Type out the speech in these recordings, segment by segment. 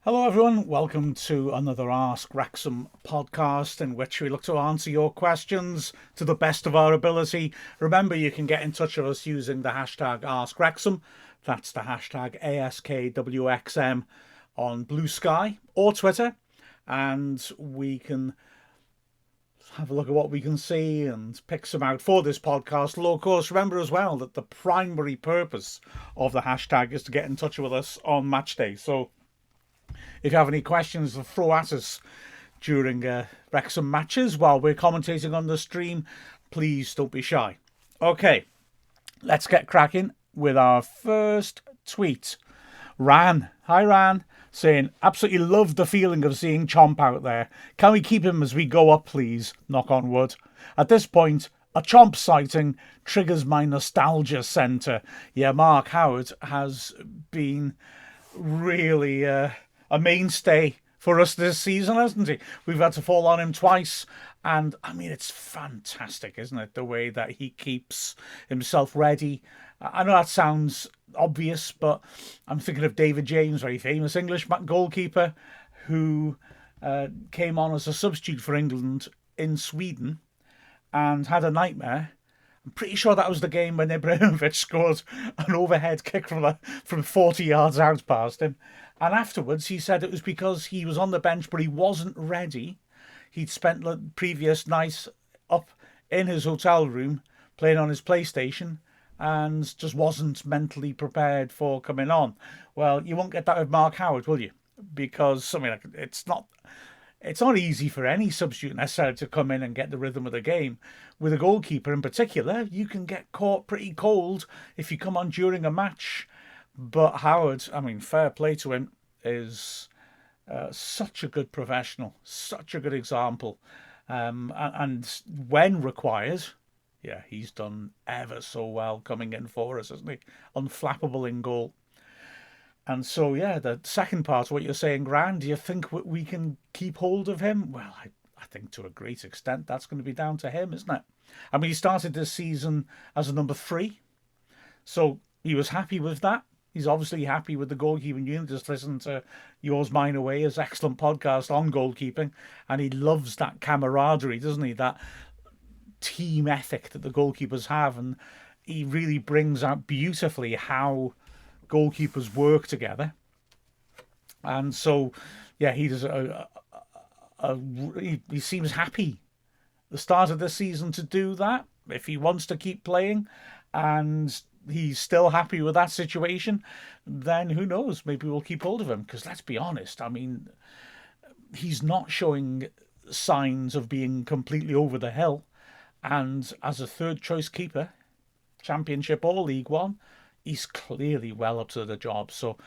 Hello, everyone. Welcome to another Ask Wrexham podcast in which we look to answer your questions to the best of our ability. Remember, you can get in touch with us using the hashtag Ask Wrexham. That's the hashtag ASKWXM on Blue Sky or Twitter. And we can have a look at what we can see and pick some out for this podcast. Although, of course, remember as well that the primary purpose of the hashtag is to get in touch with us on match day. So if you have any questions to throw at us during Wrexham matches while we're commentating on the stream, please don't be shy. Okay, let's get cracking with our first tweet. Ran, hi Ran, saying, absolutely love the feeling of seeing Chomp out there. Can we keep him as we go up, please? Knock on wood. At this point, a Chomp sighting triggers my nostalgia centre. Yeah, Mark Howard has been really a mainstay for us this season, hasn't he? We've had to fall on him twice, and I mean, it's fantastic, isn't it? The way that he keeps himself ready. I know that sounds obvious, but I'm thinking of David James, very famous English goalkeeper, who came on as a substitute for England in Sweden and had a nightmare. I'm pretty sure that was the game when Ibrahimovic scored an overhead kick from 40 yards out past him. And afterwards, he said it was because he was on the bench, but he wasn't ready. He'd spent the previous night up in his hotel room playing on his PlayStation and just wasn't mentally prepared for coming on. Well, you won't get that with Mark Howard, will you? Because, I mean, it's not easy for any substitute necessarily to come in and get the rhythm of the game. With a goalkeeper in particular, you can get caught pretty cold if you come on during a match. But Howard, I mean, fair play to him, is such a good professional, such a good example. And when required, yeah, he's done ever so well coming in for us, hasn't he? Unflappable in goal. And so, yeah, the second part of what you're saying, Gran, do you think we can keep hold of him? Well, I think to a great extent that's going to be down to him, isn't it? I mean, he started this season as a number 3, so he was happy with that. He's obviously happy with the goalkeeping unit. Just listen to Yours, Mine, Away, his excellent podcast on goalkeeping. And he loves that camaraderie, doesn't he? That team ethic that the goalkeepers have. And he really brings out beautifully how goalkeepers work together. And so, yeah, he does he seems happy at the start of the season to do that. If he wants to keep playing and he's still happy with that situation, then who knows? Maybe we'll keep hold of him. Because let's be honest, I mean, he's not showing signs of being completely over the hill. And as a third choice keeper, Championship or League One, he's clearly well up to the job. So,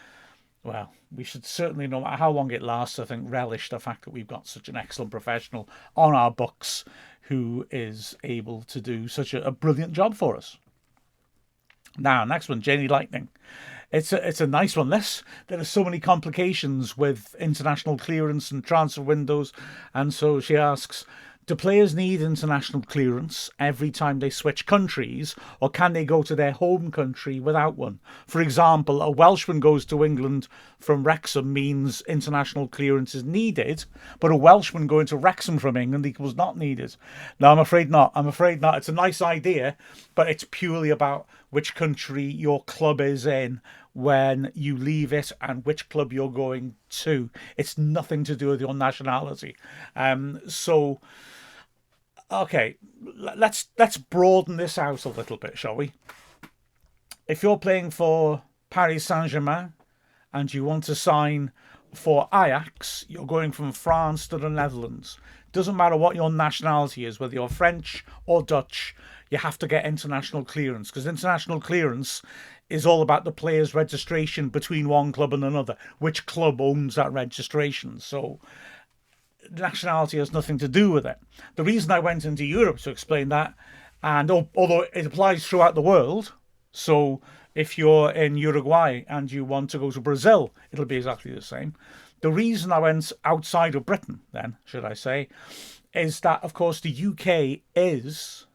well, we should certainly, no matter how long it lasts, I think, relish the fact that we've got such an excellent professional on our books who is able to do such a brilliant job for us. Now, next one, Jenny Lightning. It's a nice one, this. There are so many complications with international clearance and transfer windows. And so she asks, do players need international clearance every time they switch countries, or can they go to their home country without one? For example, a Welshman goes to England from Wrexham means international clearance is needed, but a Welshman going to Wrexham from England equals not needed. No, I'm afraid not. It's a nice idea, but it's purely about which country your club is in when you leave it and which club you're going to. It's nothing to do with your nationality. Okay, let's broaden this out a little bit, shall we? If you're playing for Paris Saint-Germain and you want to sign for Ajax, you're going from France to the Netherlands. Doesn't matter what your nationality is, whether you're French or Dutch, you have to get international clearance, because international clearance is all about the player's registration between one club and another. Which club owns that registration? So nationality has nothing to do with it. The reason I went into Europe to explain that, and although it applies throughout the world, so if you're in Uruguay and you want to go to Brazil, it'll be exactly the same. The reason I went outside of Britain, then, should I say, is that, of course, the UK is,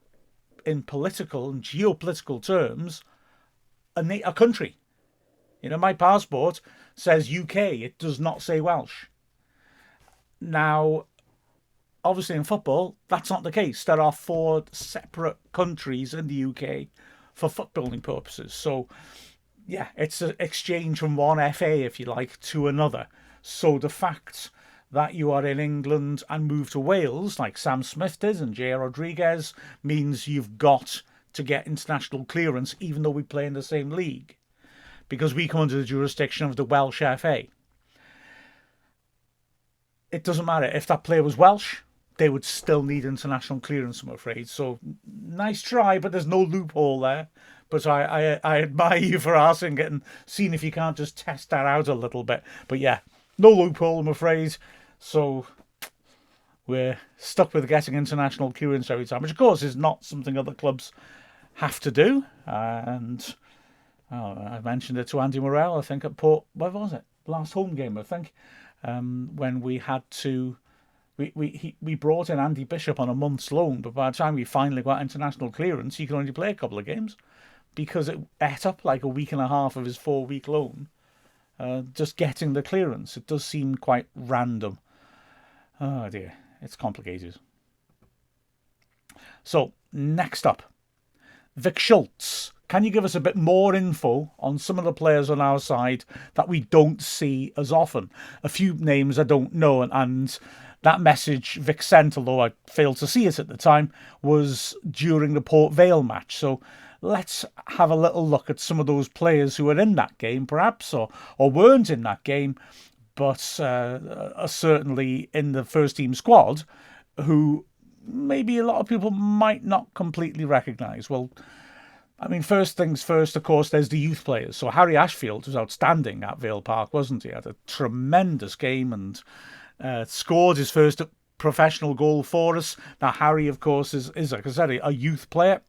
in political and geopolitical terms, a country. My passport says UK. It does not say Welsh. Now, obviously in football, that's not the case. There are 4 separate countries in the UK for footballing purposes. So, yeah, it's an exchange from one FA, if you like, to another. So the fact that you are in England and move to Wales, like Sam Smith did and J. Rodriguez, means you've got to get international clearance, even though we play in the same league, because we come under the jurisdiction of the Welsh FA. It doesn't matter. If that player was Welsh, they would still need international clearance, I'm afraid. So, nice try, but there's no loophole there. But I admire you for asking and seeing if you can't just test that out a little bit. But yeah, no loophole, I'm afraid. So we're stuck with getting international clearance every time, which of course is not something other clubs have to do. And I mentioned it to Andy Morrell, I think, at Port, where was it? Last home game, I think, when we had to... We brought in Andy Bishop on a month's loan, but by the time we finally got international clearance, he could only play a couple of games because it ate up like a week and a half of his 4-week loan. Just getting the clearance. It does seem quite random. Oh dear, it's complicated. So, next up, Vic Schultz. Can you give us a bit more info on some of the players on our side that we don't see as often? A few names I don't know, and that message Vic sent, although I failed to see it at the time, was during the Port Vale match. So let's have a little look at some of those players who were in that game, perhaps, or weren't in that game, but are certainly in the first team squad, who maybe a lot of people might not completely recognise. Well, I mean, first things first, of course, there's the youth players. So Harry Ashfield was outstanding at Vale Park, wasn't he? Had a tremendous game and scored his first professional goal for us. Now, Harry, of course, is like I said, a youth player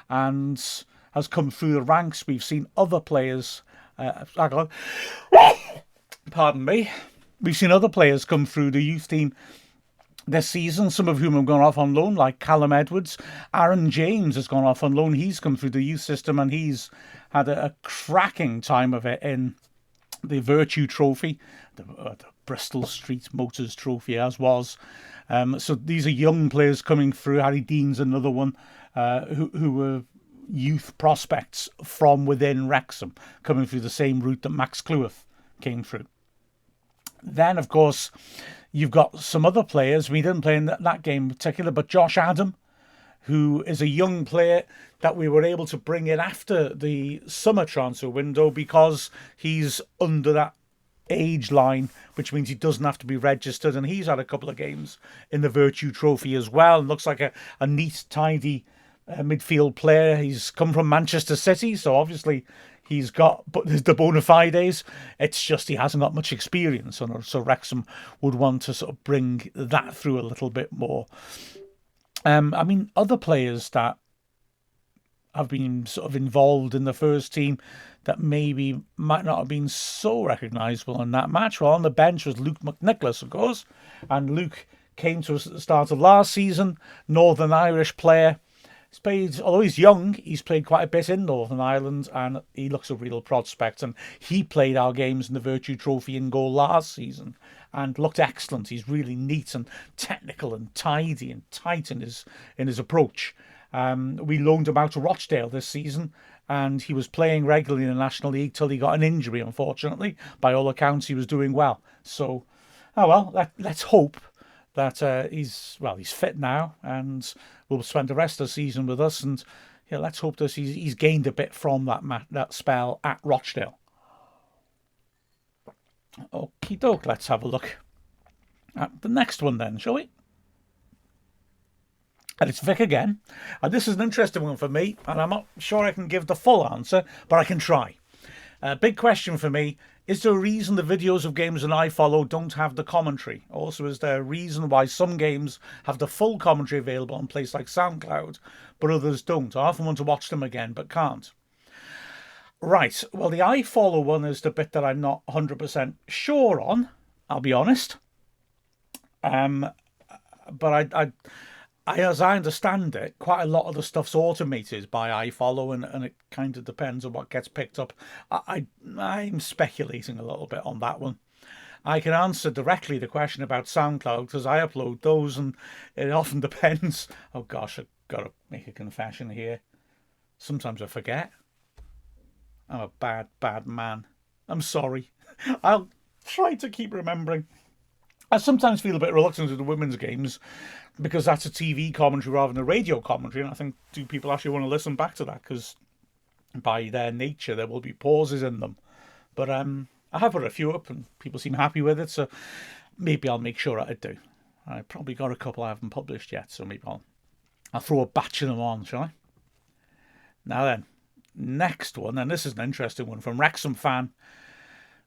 and has come through the ranks. We've seen other players... pardon me. We've seen other players come through the youth team this season, some of whom have gone off on loan, like Callum Edwards. Aaron James has gone off on loan. He's come through the youth system and he's had a cracking time of it in the Virtue Trophy, the Bristol Street Motors Trophy, as was. So these are young players coming through. Harry Dean's another one who were youth prospects from within Wrexham, coming through the same route that Max Cleworth came through. Then, of course, you've got some other players. We didn't play in that game in particular, but Josh Adam, who is a young player that we were able to bring in after the summer transfer window because he's under that age line, which means he doesn't have to be registered. And he's had a couple of games in the Virtue Trophy as well. And looks like a neat, tidy midfield player. He's come from Manchester City, so obviously he's got the bona fides. It's just he hasn't got much experience, so Wrexham would want to sort of bring that through a little bit more. I mean, other players that have been sort of involved in the first team that maybe might not have been so recognisable in that match. Well, on the bench was Luke McNicholas, of course, and Luke came to us at the start of last season, Northern Irish player. He's played, although he's young, he's played quite a bit in Northern Ireland and he looks a real prospect. And he played our games in the Virtue Trophy in goal last season and looked excellent. He's really neat and technical and tidy and tight in his approach. We loaned him out to Rochdale this season and he was playing regularly in the National League till he got an injury, unfortunately. By all accounts, he was doing well. So, let's hope that he's fit now and will spend the rest of the season with us. And yeah, let's hope that he's gained a bit from that spell at Rochdale. Okie doke, let's have a look at the next one then, shall we? And it's Vic again. And this is an interesting one for me, and I'm not sure I can give the full answer, but I can try. Big question for me. Is there a reason the videos of games on IFollow don't have the commentary? Also, is there a reason why some games have the full commentary available on places like SoundCloud, but others don't? I often want to watch them again, but can't. Right, well, the IFollow one is the bit that I'm not 100% sure on, I'll be honest. But as I understand it, quite a lot of the stuff's automated by iFollow, and it kind of depends on what gets picked up. I'm speculating a little bit on that one. I can answer directly the question about SoundCloud because I upload those, and it often depends. Oh gosh, I've got to make a confession here. Sometimes I forget. I'm a bad man. I'm sorry. I'll try to keep remembering. I sometimes feel a bit reluctant with the women's games because that's a TV commentary rather than a radio commentary, and I think, do people actually want to listen back to that? Because by their nature, there will be pauses in them. But I have put a few up, and people seem happy with it, so maybe I'll make sure I do. I probably got a couple I haven't published yet, so maybe I'll throw a batch of them on, shall I? Now then, next one, and this is an interesting one from Wrexham fan.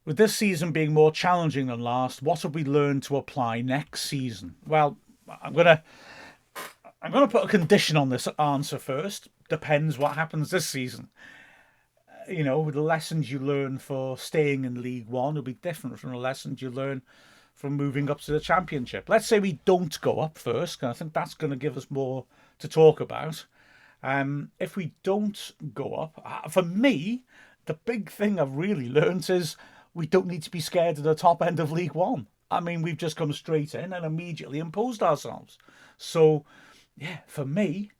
With this season being more challenging than last, what have we learned to apply next season? Well, I'm gonna put a condition on this answer first. Depends what happens this season. The lessons you learn for staying in League One will be different from the lessons you learn from moving up to the Championship. Let's say we don't go up first, because I think that's going to give us more to talk about. If we don't go up, for me, the big thing I've really learned is we don't need to be scared of the top end of League One. I mean, we've just come straight in and immediately imposed ourselves. So, yeah, for me,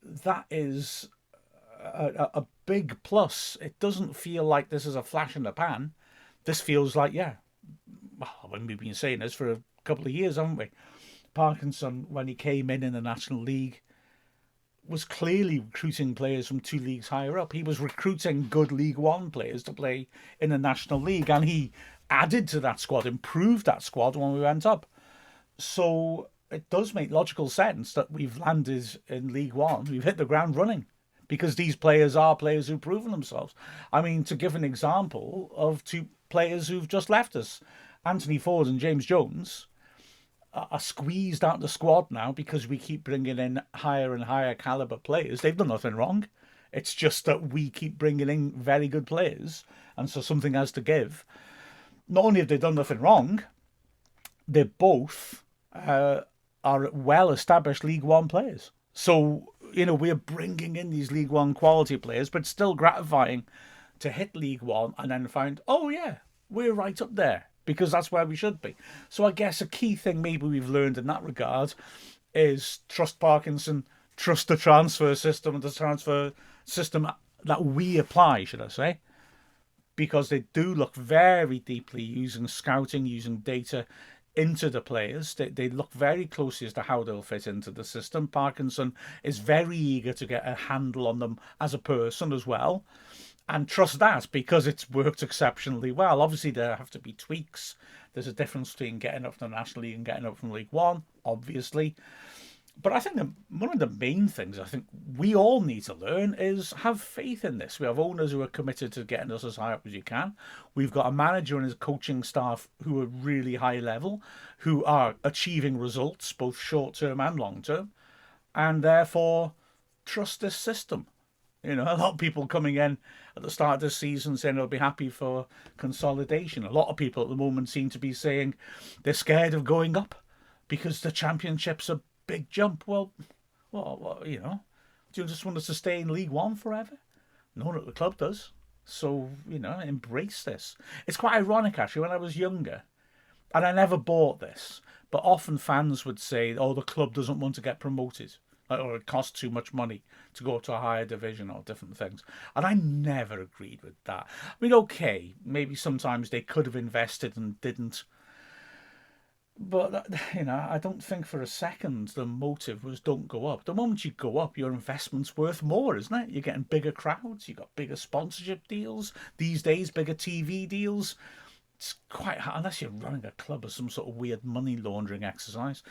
that is a big plus. It doesn't feel like this is a flash in the pan. This feels like, we've been saying this for a couple of years, haven't we? Parkinson, when he came in the National League, was clearly recruiting players from 2 leagues higher up. He was recruiting good League One players to play in the National League, and he added to that squad, improved that squad when we went up. So it does make logical sense that we've landed in League One. We've hit the ground running because these players are players who've proven themselves. I mean, to give an example of 2 players who've just left us, Anthony Ford and James Jones are squeezed out the squad now because we keep bringing in higher and higher caliber players. They've done nothing wrong. It's just that we keep bringing in very good players, and so something has to give. Not only have they done nothing wrong, they both are well-established League One players. So, we're bringing in these League One quality players, but still gratifying to hit League One and then find, oh yeah, we're right up there, because that's where we should be. So I guess a key thing maybe we've learned in that regard is trust Parkinson, trust the transfer system, and the transfer system that we apply, should I say, because they do look very deeply using scouting, using data into the players. They look very closely as to how they'll fit into the system. Parkinson is very eager to get a handle on them as a person as well, and trust that because it's worked exceptionally well. Obviously, there have to be tweaks. There's a difference between getting up from the National League and getting up from League One, obviously. But I think one of the main things I think we all need to learn is have faith in this. We have owners who are committed to getting us as high up as you can. We've got a manager and his coaching staff who are really high level, who are achieving results, both short-term and long-term, and therefore trust this system. A lot of people coming in at the start of this season saying they'll be happy for consolidation. A lot of people at the moment seem to be saying they're scared of going up because the Championship's a big jump. Well, do you just want us to stay in League One forever? No, the club does. So, embrace this. It's quite ironic, actually, when I was younger, and I never bought this, but often fans would say, oh, the club doesn't want to get promoted, or it costs too much money to go to a higher division or different things. And I never agreed with that. I mean, okay, maybe sometimes they could have invested and didn't. But, I don't think for a second the motive was don't go up. The moment you go up, your investment's worth more, isn't it? You're getting bigger crowds, you've got bigger sponsorship deals. These days, bigger TV deals. It's quite hard, unless you're running a club as some sort of weird money laundering exercise.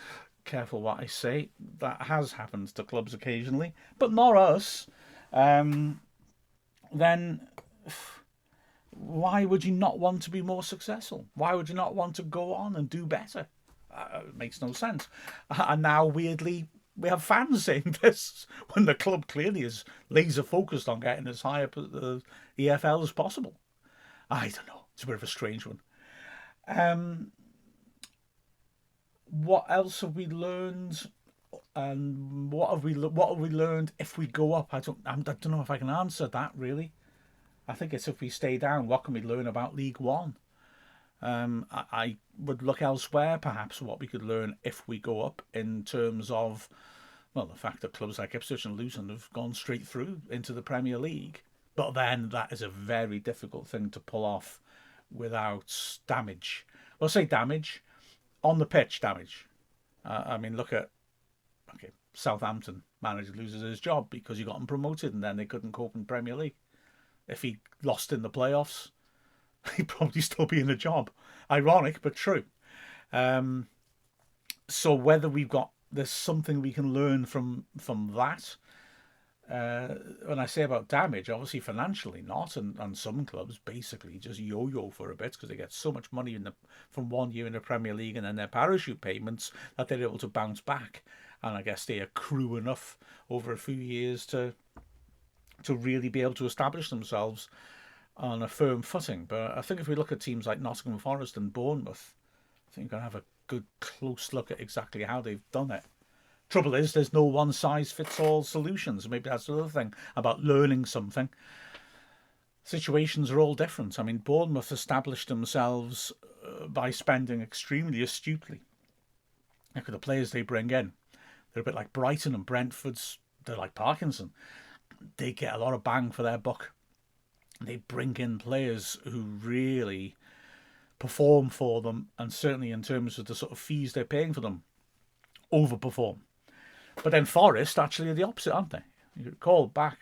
Careful what I say. That has happened to clubs occasionally, but not us. Then why would you not want to be more successful? Why would you not want to go on and do better? It makes no sense. And now, weirdly, we have fans saying this when the club clearly is laser focused on getting as high up at the EFL as possible. I don't know. It's a bit of a strange one. What else have we learned? And what have we learned if we go up? I don't know if I can answer that really. I think it's if we stay down, what can we learn about League One? I would look elsewhere, perhaps, what we could learn if we go up in terms of, well, the fact that clubs like Ipswich and Luton have gone straight through into the Premier League. But then that is a very difficult thing to pull off without damage. Well, say damage, on the pitch damage. I mean, look at, okay, Southampton manager loses his job because he got him promoted and then they couldn't cope in Premier League. If he lost in the playoffs, he'd probably still be in a job. Ironic, but true. So whether there's something we can learn from that. When I say about damage, obviously financially not, and some clubs basically just yo-yo for a bit because they get so much money from 1 year in the Premier League and then their parachute payments that they're able to bounce back, and I guess they accrue enough over a few years to really be able to establish themselves on a firm footing. But I think if we look at teams like Nottingham Forest and Bournemouth, I think we're going to have a good close look at exactly how they've done it. Trouble is, there's no one-size-fits-all solutions. Maybe that's the other thing about learning something. Situations are all different. I mean, Bournemouth established themselves by spending extremely astutely. Look at the players they bring in. They're a bit like Brighton and Brentford's. They're like Parkinson. They get a lot of bang for their buck. They bring in players who really perform for them, and certainly in terms of the sort of fees they're paying for them, overperform. But then Forest actually are the opposite, aren't they? You recall back,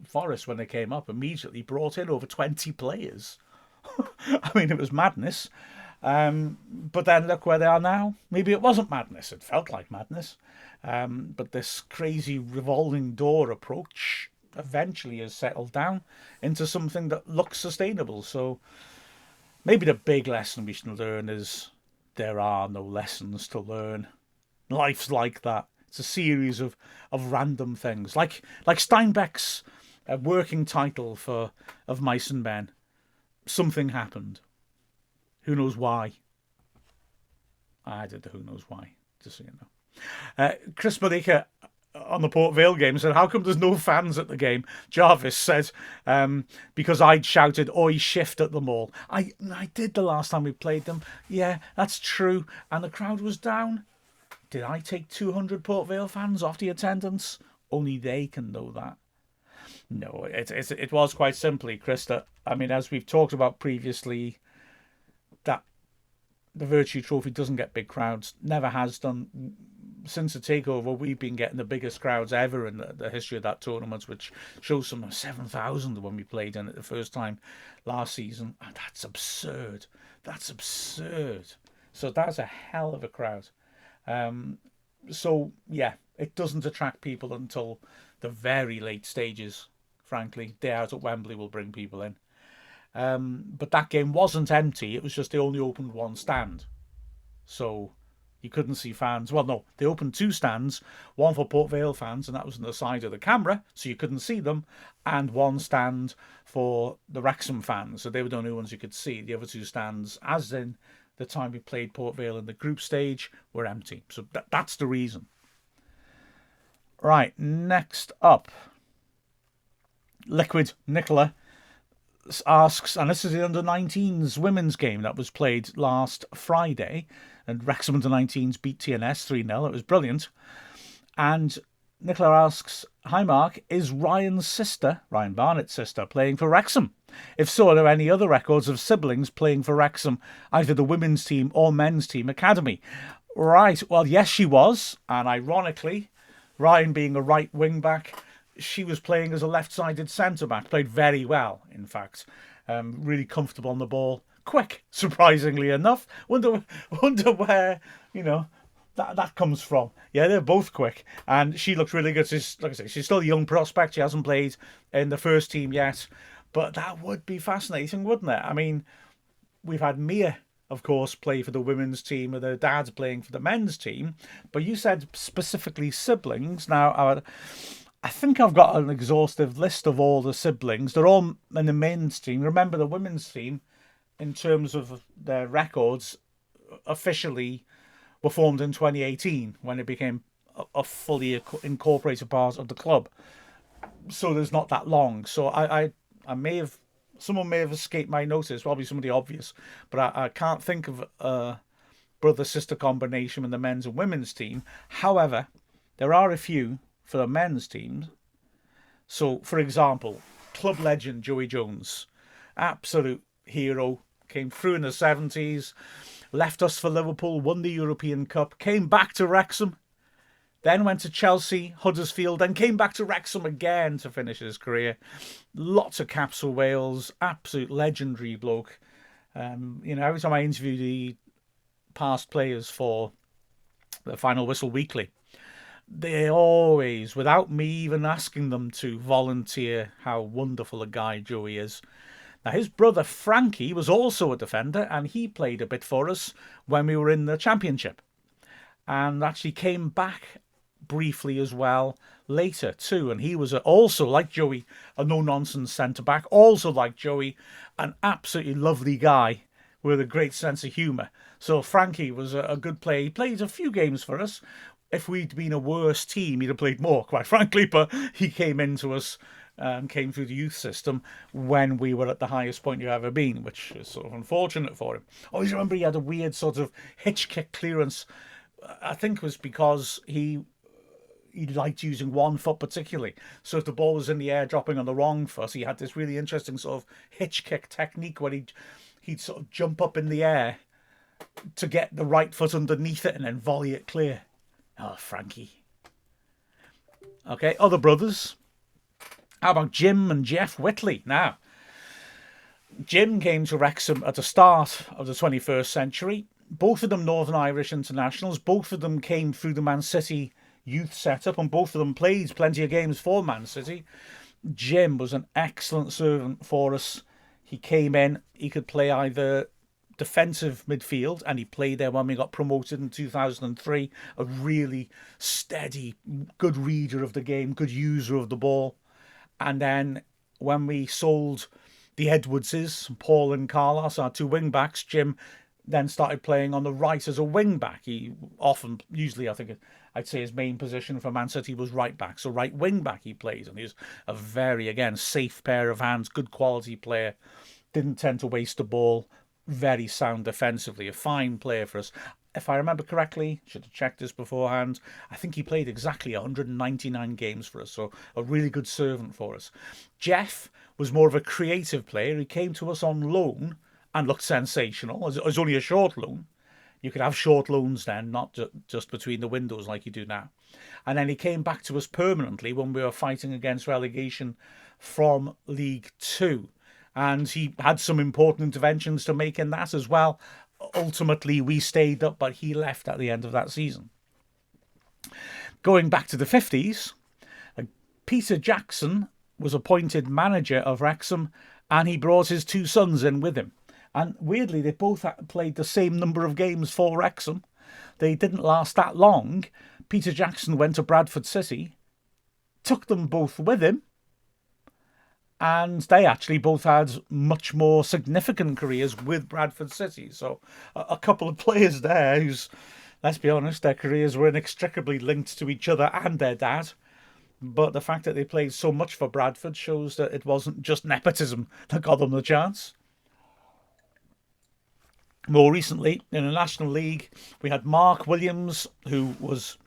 Forest, when they came up, immediately brought in over 20 players. I mean, it was madness. But then look where they are now. Maybe it wasn't madness. It felt like madness. But this crazy revolving door approach eventually has settled down into something that looks sustainable. So maybe the big lesson we should learn is there are no lessons to learn. Life's like that. It's a series of random things. Like Steinbeck's working title of Mice and Men. Something happened. Who knows why? I did the who knows why, just so you know. Chris Malika on the Port Vale game said, how come there's no fans at the game? Jarvis said, because I'd shouted oi shift at them all. I did the last time we played them. Yeah, that's true. And the crowd was down. Did I take 200 Port Vale fans off the attendance? Only they can know that. No, it was quite simply, Chris, that, I mean, as we've talked about previously, that the Virtue Trophy doesn't get big crowds, never has done. Since the takeover, we've been getting the biggest crowds ever in the history of that tournament, which shows some 7,000 when we played in it the first time last season. And that's absurd. That's absurd. So that's a hell of a crowd. So, yeah, it doesn't attract people until the very late stages, frankly. Day out at Wembley will bring people in. But that game wasn't empty. It was just they only opened one stand. So you couldn't see fans. Well, no, they opened two stands. One for Port Vale fans, and that was on the side of the camera, so you couldn't see them. And one stand for the Wrexham fans. So they were the only ones you could see. The other two stands, as in the time we played Port Vale in the group stage, were empty. So that's the reason. Right, next up. Liquid Nicola asks, and this is the under-19s women's game that was played last Friday, and Wrexham under-19s beat TNS 3-0. It was brilliant. And Nicola asks, hi Mark, is Ryan Barnett's sister, playing for Wrexham? If so, are there any other records of siblings playing for Wrexham, either the women's team or men's team academy? Right, well, yes, she was. And ironically, Ryan being a right wing-back, she was playing as a left-sided centre-back. Played very well, in fact. Really comfortable on the ball. Quick, surprisingly enough. Wonder where, that comes from. Yeah, they're both quick. And she looks really good. Like I say, she's still a young prospect. She hasn't played in the first team yet. But that would be fascinating, wouldn't it? I mean, we've had Mia, of course, play for the women's team, with her dad's playing for the men's team. But you said specifically siblings. Now, I think I've got an exhaustive list of all the siblings. They're all in the men's team. Remember, the women's team, in terms of their records, officially were formed in 2018 when it became a fully incorporated part of the club. So there's not that long. So I may have, someone may have escaped my notice, probably somebody obvious, but I can't think of a brother-sister combination in the men's and women's team. However, there are a few for the men's teams. So, for example, club legend Joey Jones, absolute hero, came through in the 70s, left us for Liverpool, won the European Cup, came back to Wrexham, then went to Chelsea, Huddersfield, then came back to Wrexham again to finish his career. Lots of caps for Wales, absolute legendary bloke. Every time I interview the past players for the Final Whistle Weekly, they always, without me even asking them to, volunteer how wonderful a guy Joey is. Now, his brother Frankie was also a defender, and he played a bit for us when we were in the Championship, and actually came back briefly as well later too. And he was also, like Joey, a no-nonsense centre-back, also like Joey, an absolutely lovely guy with a great sense of humour. So Frankie was a good player. He played a few games for us. If we'd been a worse team, he'd have played more, quite frankly, but he came into us, came through the youth system when we were at the highest point you've ever been, which is sort of unfortunate for him. I always remember he had a weird sort of hitch kick clearance. I think it was because he liked using one foot particularly. So if the ball was in the air dropping on the wrong foot, he had this really interesting sort of hitch kick technique where he'd sort of jump up in the air to get the right foot underneath it and then volley it clear. Oh, Frankie. Okay, other brothers. How about Jim and Jeff Whitley? Now, Jim came to Wrexham at the start of the 21st century. Both of them Northern Irish internationals. Both of them came through the Man City youth setup, and both of them played plenty of games for Man City. Jim was an excellent servant for us. He came in, he could play either defensive midfield, and he played there when we got promoted in 2003. A really steady, good reader of the game, good user of the ball. And then when we sold the Edwardses, Paul and Carlos, our two wing backs, Jim then started playing on the right as a wing back. He often, usually I think I'd say his main position for Man City was right back. So right wing back he plays, and he's a very, again, safe pair of hands, good quality player. Didn't tend to waste the ball, very sound defensively, a fine player for us. If I remember correctly, should have checked this beforehand, I think he played exactly 199 games for us, so a really good servant for us. Jeff was more of a creative player. He came to us on loan and looked sensational. It was only a short loan. You could have short loans then, not just between the windows like you do now. And then he came back to us permanently when we were fighting against relegation from League Two. And he had some important interventions to make in that as well. Ultimately, we stayed up, but he left at the end of that season. Going back to the 50s, Peter Jackson was appointed manager of Wrexham, and he brought his two sons in with him. And weirdly, they both played the same number of games for Wrexham. They didn't last that long. Peter Jackson went to Bradford City, took them both with him, and they actually both had much more significant careers with Bradford City. So a couple of players there whose, let's be honest, their careers were inextricably linked to each other and their dad. But the fact that they played so much for Bradford shows that it wasn't just nepotism that got them the chance. More recently, in the National League, we had Mark Williams, who was...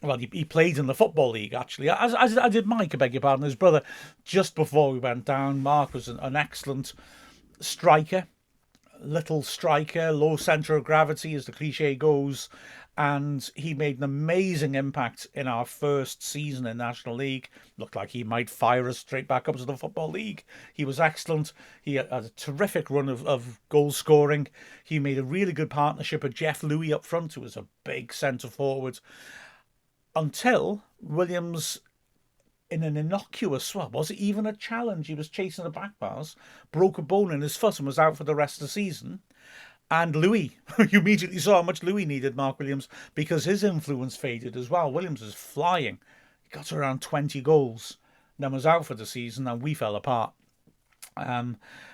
Well, he played in the Football League, actually, as I did Mike, I beg your pardon, his brother, just before we went down. Mark was an excellent striker, little striker, low centre of gravity, as the cliche goes, and he made an amazing impact in our first season in National League. Looked like he might fire us straight back up to the Football League. He was excellent. He had a terrific run of goal scoring. He made a really good partnership with Jeff Louis up front, who was a big centre forward. Until Williams, in an innocuous, well, was it even a challenge? He was chasing the back bars, broke a bone in his foot and was out for the rest of the season. And Louis, you immediately saw how much Louis needed Mark Williams because his influence faded as well. Williams was flying. He got to around 20 goals, then was out for the season, and we fell apart.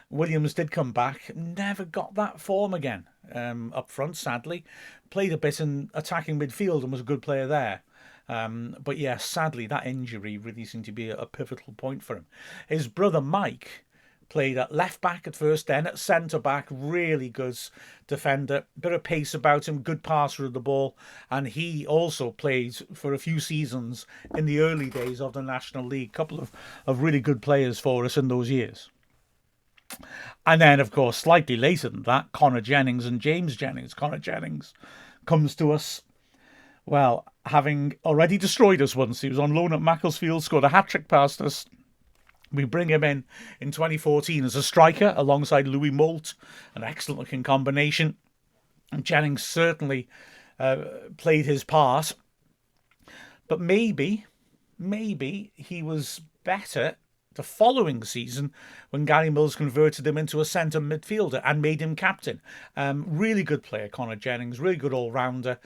Williams did come back, never got that form again up front, sadly. Played a bit in attacking midfield and was a good player there. But yeah, sadly, that injury really seemed to be a pivotal point for him. His brother Mike played at left back at first, then at centre back. Really good defender, bit of pace about him, good passer of the ball, and he also played for a few seasons in the early days of the National League. Couple of really good players for us in those years. And then, of course, slightly later than that, Connor Jennings and James Jennings. Connor Jennings comes to us, well, having already destroyed us once. He was on loan at Macclesfield, scored a hat-trick past us. We bring him in 2014 as a striker alongside Louis Moult, an excellent-looking combination. And Jennings certainly played his part. But maybe he was better the following season when Gary Mills converted him into a centre midfielder and made him captain. Really good player, Connor Jennings, really good all-rounder.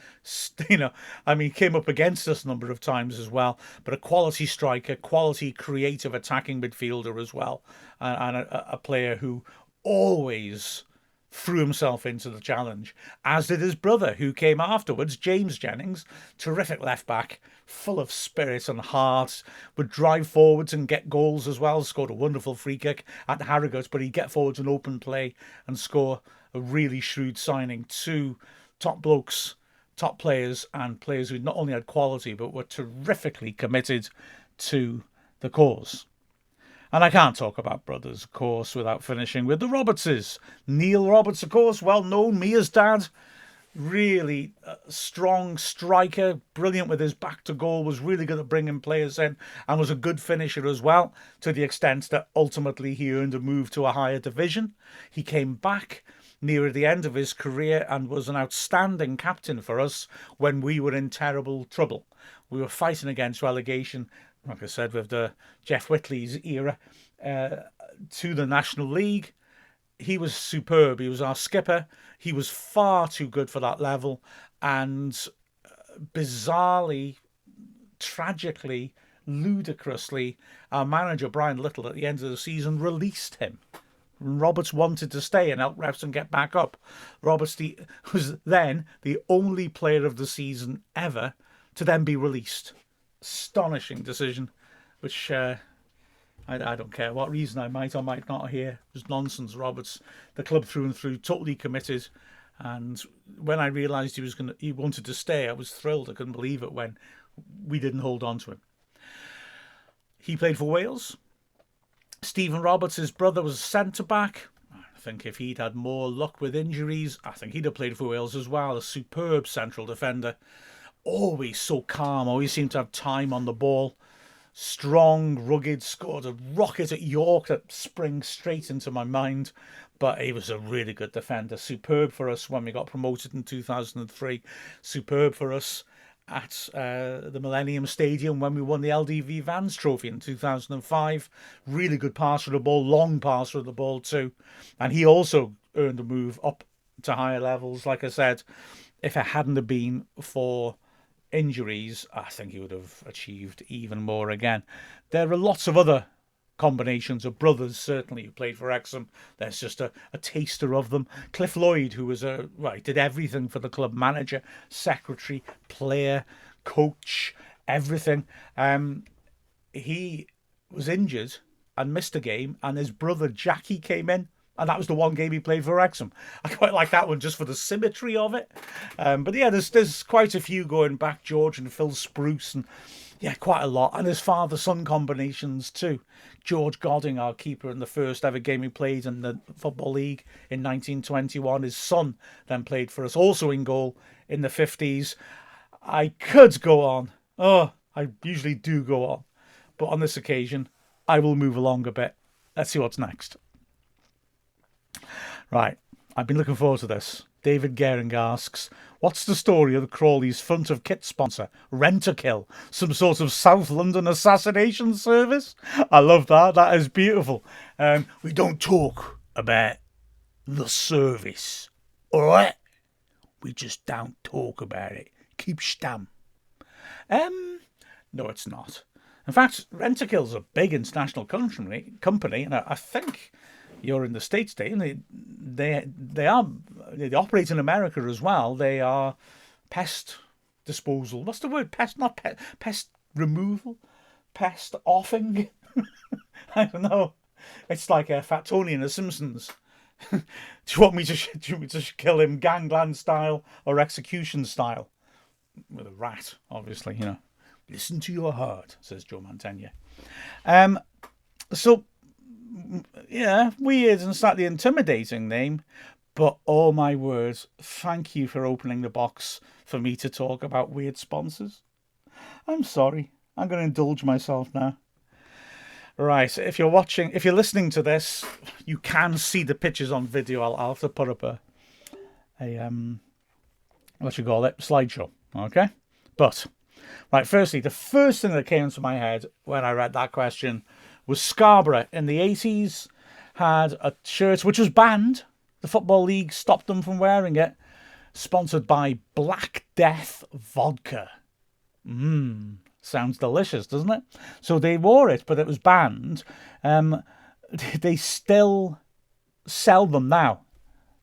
He came up against us a number of times as well, but a quality striker, quality creative attacking midfielder as well, and a player who always threw himself into the challenge, as did his brother, who came afterwards, James Jennings, terrific left back, full of spirit and heart, would drive forwards and get goals as well, scored a wonderful free kick at Harrogate, but he'd get forwards and open play and score a really shrewd signing. Two top blokes, top players, and players who not only had quality, but were terrifically committed to the cause. And I can't talk about brothers, of course, without finishing with the Robertses. Neil Roberts, of course, well known, Mia's dad. Really strong striker, brilliant with his back to goal, was really good at bringing players in, and was a good finisher as well, to the extent that ultimately he earned a move to a higher division. He came back near the end of his career and was an outstanding captain for us when we were in terrible trouble. We were fighting against relegation, like I said, with the Jeff Whitley's era, to the National League. He was superb. He was our skipper. He was far too good for that level. And bizarrely, tragically, ludicrously, our manager, Brian Little, at the end of the season, released him. Roberts wanted to stay and help Wrexham get back up. Roberts was then the only player of the season ever to then be released. Astonishing decision, which I don't care what reason I might or might not hear. It was nonsense. Roberts, the club through and through, totally committed. And when I realised he wanted to stay, I was thrilled. I couldn't believe it when we didn't hold on to him. He played for Wales. Stephen Roberts, his brother, was a centre back. I think if he'd had more luck with injuries, I think he'd have played for Wales as well. A superb central defender. Always so calm, always seemed to have time on the ball. Strong, rugged, scored a rocket at York that springs straight into my mind. But he was a really good defender. Superb for us when we got promoted in 2003. Superb for us at the Millennium Stadium when we won the LDV Vans Trophy in 2005. Really good passer of the ball, long passer of the ball too. And he also earned a move up to higher levels. Like I said, if it hadn't have been for injuries, I think he would have achieved even more again. There are lots of other combinations of brothers, certainly, who played for Wrexham. There's just a taster of them. Cliff Lloyd, who was did everything for the club, manager, secretary, player, coach, everything. He was injured and missed a game, and his brother Jackie came in, and that was the one game he played for Wrexham. I quite like that one just for the symmetry of it. But yeah, there's quite a few going back. George and Phil Spruce, and yeah, quite a lot. And his father-son combinations too. George Godding, our keeper in the first ever game he played in the Football League in 1921. His son then played for us, also in goal in the 50s. I could go on. Oh, I usually do go on. But on this occasion, I will move along a bit. Let's see what's next. Right, I've been looking forward to this. David Gehring asks, what's the story of the Crawley's front of kit sponsor, Rent-A-Kill? Some sort of South London assassination service? I love that. That is beautiful. We don't talk about the service, all right? We just don't talk about it. Keep stam. No, it's not. In fact, Rent-A-Kill's a big international company, and I think you're in the States, Dave. They operate in America as well. They are pest disposal. What's the word? Pest, not pest, pest removal? Pest offing? I don't know. It's like a Fat Tony in The Simpsons. Do you want me to kill him gangland style or execution style? With a rat, obviously, you know. Listen to your heart, says Joe Mantegna. So, yeah, weird and slightly intimidating name. But, oh my word, thank you for opening the box for me to talk about weird sponsors. I'm sorry. I'm going to indulge myself now. Right, if you're listening to this, you can see the pictures on video. I'll have to put up a slideshow, okay? But, right, firstly, the first thing that came to my head when I read that question was Scarborough in the 80s had a shirt which was banned. The Football League stopped them from wearing it. Sponsored by Black Death Vodka. Sounds delicious, doesn't it? So they wore it, but it was banned. They still sell them now.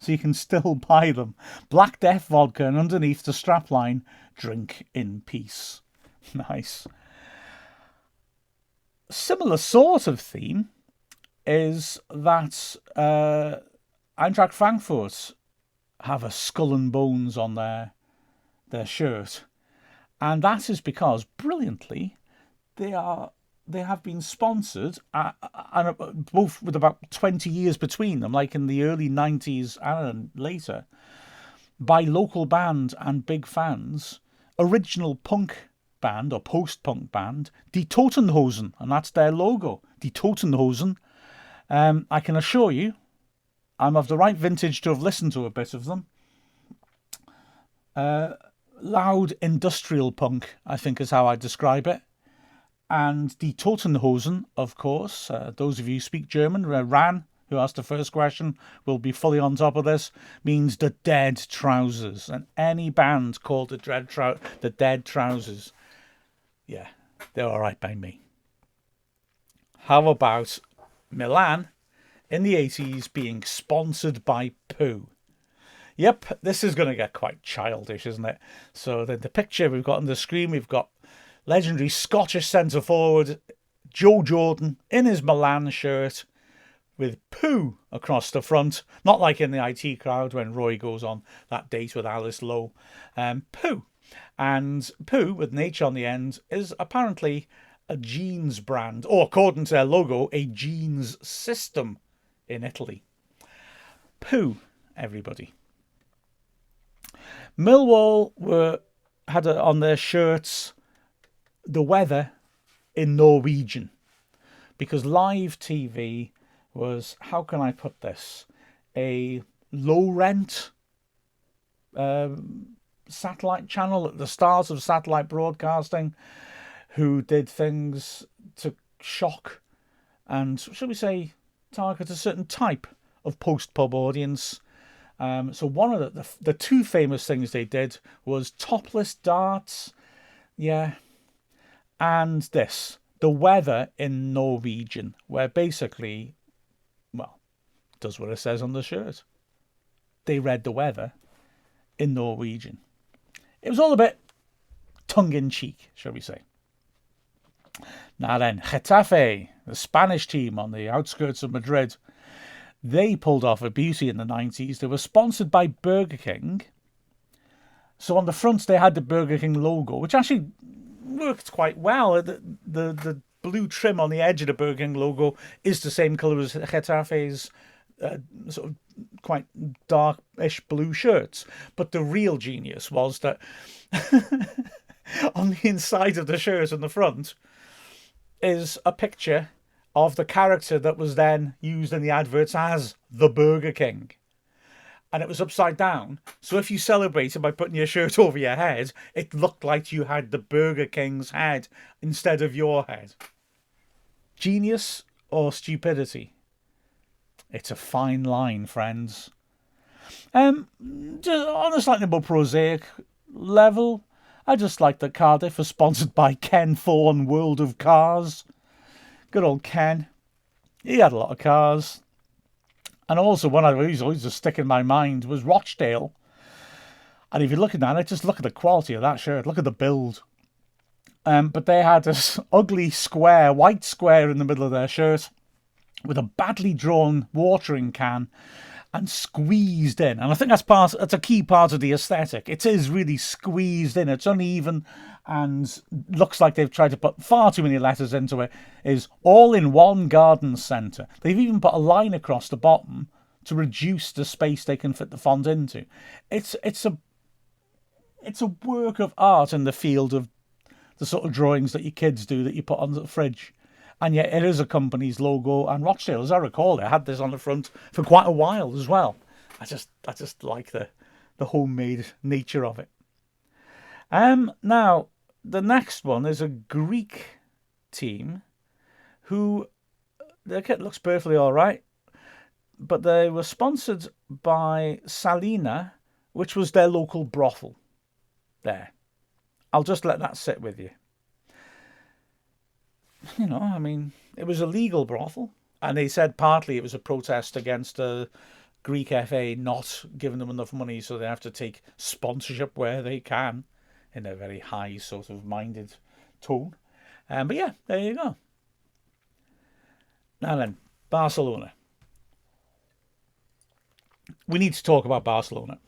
So you can still buy them. Black Death Vodka, and underneath the strapline, drink in peace. Nice. Similar sort of theme is that Eintracht Frankfurt have a skull and bones on their shirt. And that is because, brilliantly, they have been sponsored, and both with about 20 years between them, like in the early 90s and later, by local band and big fans, original punk band or post-punk band, Die Totenhosen, and that's their logo, Die Totenhosen. I can assure you, I'm of the right vintage to have listened to a bit of them. Loud industrial punk, I think is how I describe it. And Die Totenhosen, of course, those of you who speak German, Ran, who asked the first question, will be fully on top of this, means the dead trousers. And any band called the Dead Trousers, yeah, they're all right by me. How about Milan in the 80s being sponsored by Pooh? Yep, this is going to get quite childish, isn't it? So the picture we've got on the screen, we've got legendary Scottish centre-forward Joe Jordan in his Milan shirt with Pooh across the front. Not like in the IT Crowd when Roy goes on that date with Alice Lowe. Pooh. And Pooh, with an H on the end, is apparently a jeans brand, or according to their logo, a jeans system in Italy. Pooh, everybody. Millwall had on their shirts the weather in Norwegian, because live TV was, how can I put this, a low rent satellite channel at the start of satellite broadcasting, who did things to shock and, shall we say, target a certain type of post-pub audience. So one of the two famous things they did was topless darts, yeah, and this, the weather in Norwegian, where basically, well, it does what it says on the shirt. They read the weather in Norwegian. It was all a bit tongue-in-cheek, shall we say. Now then, Getafe, the Spanish team on the outskirts of Madrid, they pulled off a beauty in the 90s. They were sponsored by Burger King. So on the front, they had the Burger King logo, which actually worked quite well. The blue trim on the edge of the Burger King logo is the same colour as Getafe's sort of quite darkish blue shirts. But the real genius was that on the inside of the shirt on the front is a picture of the character that was then used in the adverts as the Burger King. And it was upside down. So if you celebrated by putting your shirt over your head, it looked like you had the Burger King's head instead of your head. Genius or stupidity? It's a fine line, friends. Just on a slightly more prosaic level, I just like that Cardiff is sponsored by Ken Thorne World of Cars. Good old Ken. He had a lot of cars. And also one I always just stick in my mind was Rochdale. And if you're looking at it, just look at the quality of that shirt. Look at the build. But they had this ugly square, white square in the middle of their shirt with a badly drawn watering can and squeezed in. And I think that's a key part of the aesthetic. It is really squeezed in. It's uneven and looks like they've tried to put far too many letters into it. Is all in one garden centre. They've even put a line across the bottom to reduce the space they can fit the font into. It's a work of art in the field of the sort of drawings that your kids do that you put on the fridge. And yet it is a company's logo. And Rochdale, as I recall, they had this on the front for quite a while as well. I just like the homemade nature of it. Now, the next one is a Greek team who, their kit looks perfectly all right, but they were sponsored by Salina, which was their local brothel there. I'll just let that sit with you. I mean, it was a legal brothel, and they said partly it was a protest against the Greek FA not giving them enough money, so they have to take sponsorship where they can, in a very high sort of minded tone. But yeah, there you go. Now then, Barcelona. We need to talk about Barcelona.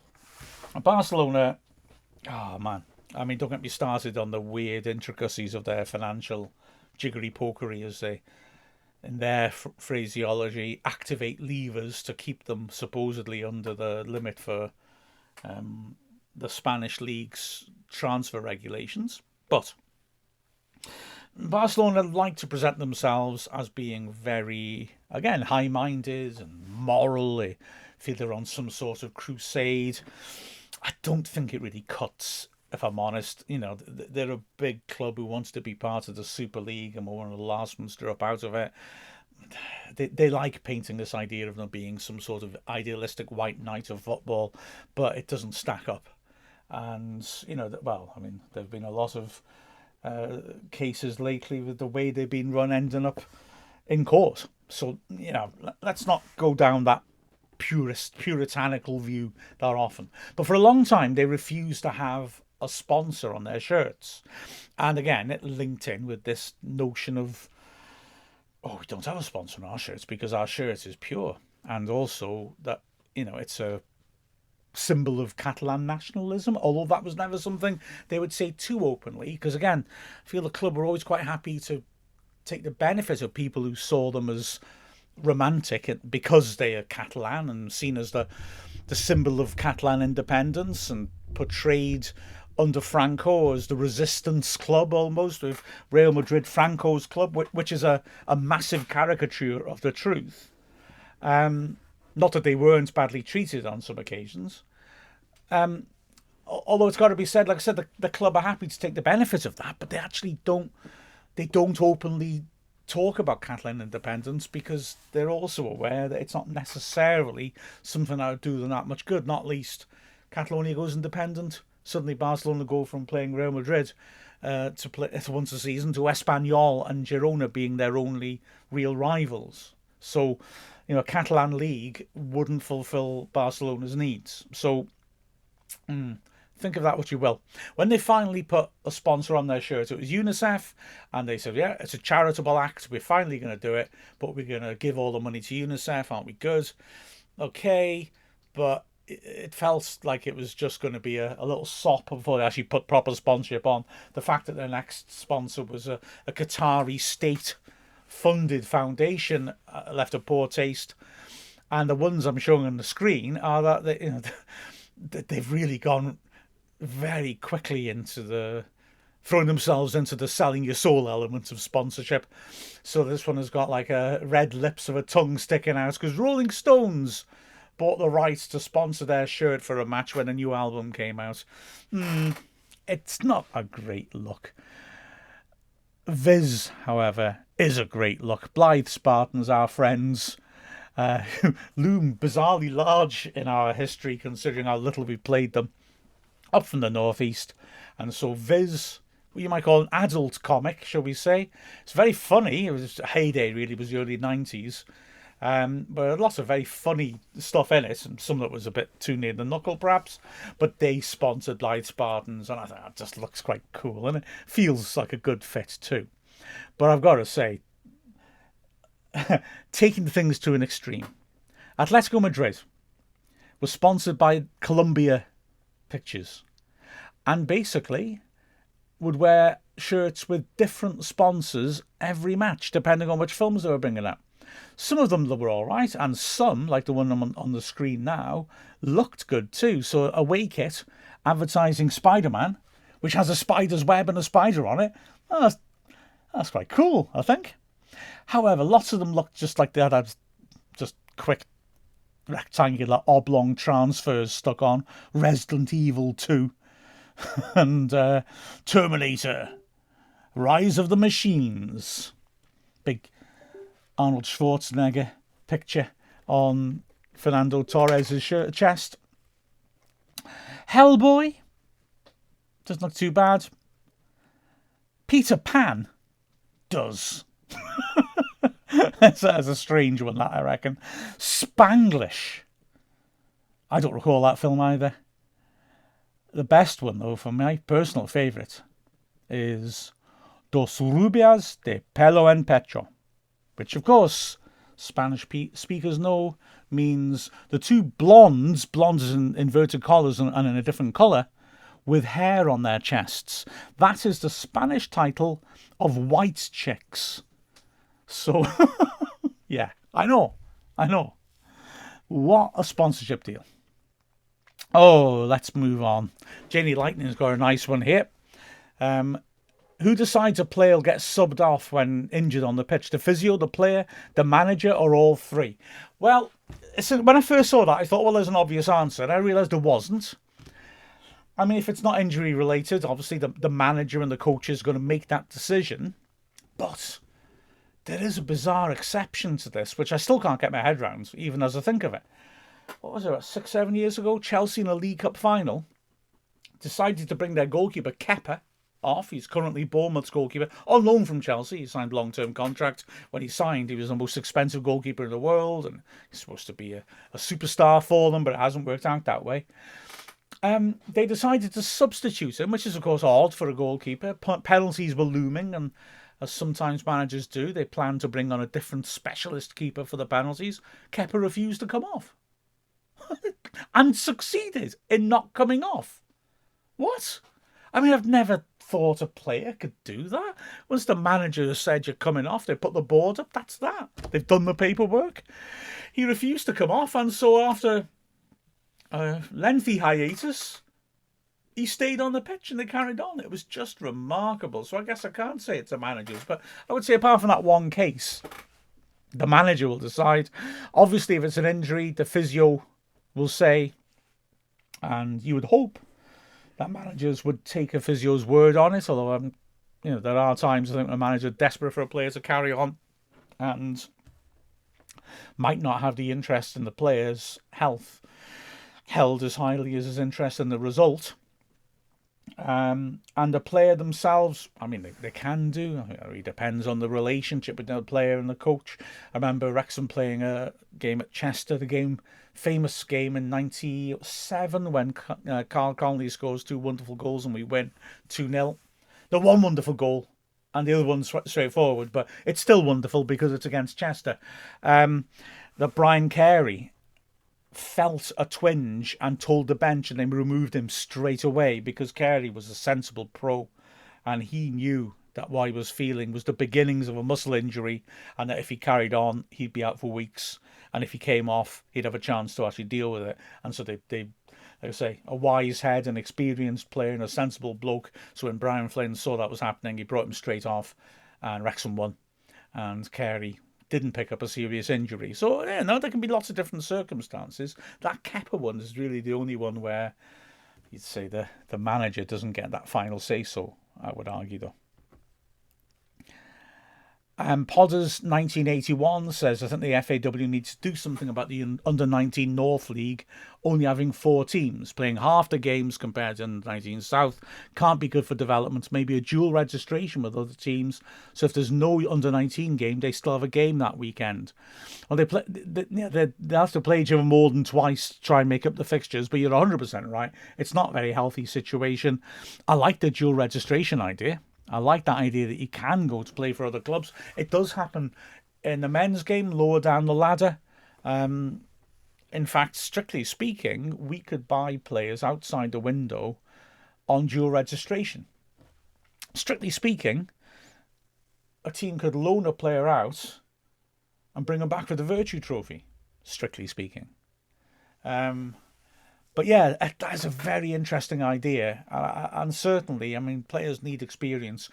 Barcelona, oh man. I mean, don't get me started on the weird intricacies of their financial jiggery-pokery, as they, in their phraseology, activate levers to keep them supposedly under the limit for the Spanish league's transfer regulations. But Barcelona like to present themselves as being very, again, high-minded and moral. They feel they're on some sort of crusade. I don't think it really cuts, if I'm honest. They're a big club who wants to be part of the Super League, and we're one of the last ones to drop out of it. They like painting this idea of them being some sort of idealistic white knight of football, but it doesn't stack up. And, there have been a lot of cases lately with the way they've been run ending up in court. So, let's not go down that puritanical view that often. But for a long time, they refused to have a sponsor on their shirts. And again, it linked in with this notion of, we don't have a sponsor on our shirts because our shirt is pure. And also that, it's a symbol of Catalan nationalism, although that was never something they would say too openly. Because again, I feel the club were always quite happy to take the benefit of people who saw them as romantic because they are Catalan and seen as the symbol of Catalan independence, and portrayed under Franco as the resistance club almost, with Real Madrid Franco's club, which is a massive caricature of the truth. Not that they weren't badly treated on some occasions. Although it's got to be said, like I said, the club are happy to take the benefit of that, but they actually don't openly talk about Catalan independence because they're also aware that it's not necessarily something that would do them that much good. Not least, Catalonia goes independent. Suddenly Barcelona go from playing Real Madrid to play once a season to Espanyol and Girona being their only real rivals. So, Catalan league wouldn't fulfill Barcelona's needs. So, think of that what you will. When they finally put a sponsor on their shirt, it was UNICEF, and they said, yeah, it's a charitable act. We're finally going to do it, but we're going to give all the money to UNICEF. Aren't we good? Okay, but it felt like it was just going to be a little sop before they actually put proper sponsorship on. The fact that their next sponsor was a Qatari state-funded foundation left a poor taste. And the ones I'm showing on the screen are that they've really gone very quickly into throwing themselves into the selling your soul element of sponsorship. So this one has got like a red lips of a tongue sticking out because Rolling Stones bought the rights to sponsor their shirt for a match when a new album came out. It's not a great look. Viz, however, is a great look. Blythe Spartans, our friends, loom bizarrely large in our history considering how little we played them, up from the northeast. And so Viz, what you might call an adult comic, shall we say. It's very funny. It was heyday, really. It was the early 90s. But lots of very funny stuff in it, and some that was a bit too near the knuckle, perhaps. But they sponsored Light Spartans, and I think that just looks quite cool, and it feels like a good fit too. But I've got to say, taking things to an extreme, Atletico Madrid was sponsored by Columbia Pictures, and basically would wear shirts with different sponsors every match, depending on which films they were bringing out. Some of them were all right, and some, like the one on the screen now, looked good too. So away kit advertising Spider-Man, which has a spider's web and a spider on it. Oh, that's quite cool, I think. However, lots of them looked just like they had just quick rectangular oblong transfers stuck on. Resident Evil 2 and Terminator, Rise of the Machines. Big Arnold Schwarzenegger picture on Fernando Torres' chest. Hellboy doesn't look too bad. Peter Pan does. That's a strange one, that, I reckon. Spanglish. I don't recall that film either. The best one, though, for my personal favourite, is Dos Rubias de Pelo en Pecho, which, of course, Spanish speakers know means the two blondes in inverted collars and in a different colour, with hair on their chests. That is the Spanish title of white chicks. So, yeah, I know. What a sponsorship deal. Oh, let's move on. Janie Lightning's got a nice one here. Who decides a player will get subbed off when injured on the pitch? The physio, the player, the manager, or all three? Well, when I first saw that, I thought, well, there's an obvious answer. And I realised there wasn't. I mean, if it's not injury related, obviously the manager and the coach is going to make that decision. But there is a bizarre exception to this, which I still can't get my head around, even as I think of it. What was it, 6-7 years ago? Chelsea in a League Cup final decided to bring their goalkeeper, Kepa, off. He's currently Bournemouth's goalkeeper, on loan from Chelsea. He signed a long-term contract. When he signed, he was the most expensive goalkeeper in the world, and he's supposed to be a superstar for them, but it hasn't worked out that way. They decided to substitute him, which is, of course, odd for a goalkeeper. Penalties were looming, and as sometimes managers do, they planned to bring on a different specialist keeper for the penalties. Kepa refused to come off. And succeeded in not coming off. What? I mean, I've never thought a player could do that. Once the manager has said you're coming off, they put the board up, that's that. They've done the paperwork. He refused to come off, and so after a lengthy hiatus, he stayed on the pitch and they carried on. It was just remarkable. So I guess I can't say it's the manager's, but I would say apart from that one case, the manager will decide. Obviously, if it's an injury, the physio will say, and you would hope that managers would take a physio's word on it, although there are times I think a manager desperate for a player to carry on and might not have the interest in the player's health held as highly as his interest in the result. And the player themselves, I mean, they can do. It really depends on the relationship between the player and the coach. I remember Wrexham playing a game at Chester, famous game in 97 when Carl Connolly scores 2 wonderful goals and we win 2-0. The one wonderful goal and the other one's straightforward, but it's still wonderful because it's against Chester. That Brian Carey felt a twinge and told the bench, and they removed him straight away because Carey was a sensible pro and he knew that what he was feeling was the beginnings of a muscle injury, and that if he carried on he'd be out for weeks, and if he came off he'd have a chance to actually deal with it. And so they like I say, a wise head, an experienced player and a sensible bloke. So when Brian Flynn saw that was happening, he brought him straight off and Wrexham won, and Carey didn't pick up a serious injury. So, there can be lots of different circumstances. That Kepa one is really the only one where you'd say the manager doesn't get that final say-so, I would argue, though. Podders 1981 says, I think the FAW needs to do something about the under 19 North League only having 4 teams playing half the games compared to under 19 South. Can't be good for development. Maybe a dual registration with other teams, so if there's no under 19 game, they still have a game that weekend. Well, they have to play each other more than twice to try and make up the fixtures, but you're 100% right. It's not a very healthy situation. I like the dual registration idea. I like that idea that you can go to play for other clubs. It does happen in the men's game, lower down the ladder. In fact, strictly speaking, we could buy players outside the window on dual registration. Strictly speaking, a team could loan a player out and bring him back for the Virtue Trophy, strictly speaking. But yeah, that's a very interesting idea. And certainly, I mean, players need experience.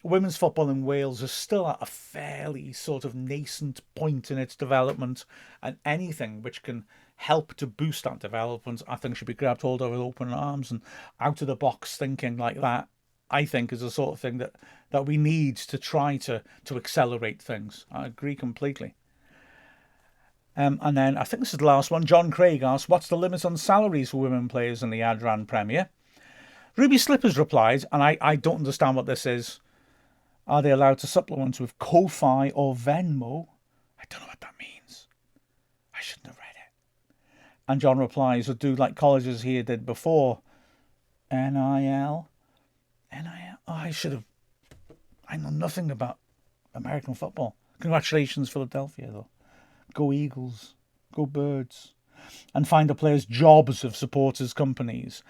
Women's football in Wales is still at a fairly sort of nascent point in its development, and anything which can help to boost that development, I think, should be grabbed hold of with open arms. And out of the box thinking like that, I think, is the sort of thing that we need to try to accelerate things. I agree completely. And then I think this is the last one. John Craig asks, what's the limit on salaries for women players in the Adran Premier? Ruby Slippers replied, and I don't understand what this is. Are they allowed to supplement with Ko-Fi or Venmo? I don't know what that means. I shouldn't have read it. And John replies, or do like colleges here did before. NIL? NIL? Oh, I know nothing about American football. Congratulations, Philadelphia, though. Go Eagles. Go Birds. And find the players jobs of supporters companies.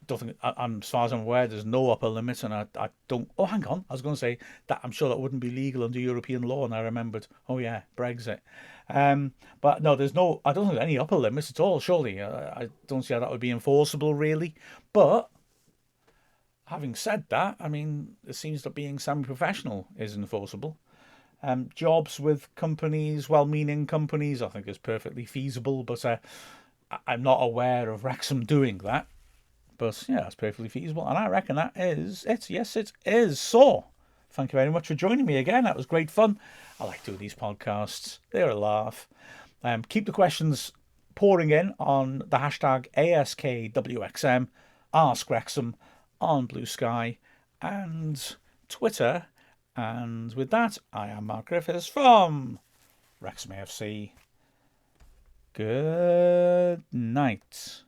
Don't think, as far as I'm aware, there's no upper limit, and I don't. Oh, hang on, I was going to say that I'm sure that wouldn't be legal under European law, and I remembered. Oh yeah, Brexit. But no, there's no. I don't think there's any upper limits at all. Surely, I don't see how that would be enforceable, really. But having said that, I mean, it seems that being semi-professional is enforceable. Jobs with companies, well-meaning companies, I think is perfectly feasible, but I'm not aware of Wrexham doing that. But yeah, it's perfectly feasible, and I reckon that is it. Yes, it is. So, thank you very much for joining me again. That was great fun. I like doing these podcasts. They're a laugh. Keep the questions pouring in on the hashtag ASKWXM, Ask Wrexham on Blue Sky and Twitter. And with that, I am Mark Griffiths from Wrexham AFC. Good night.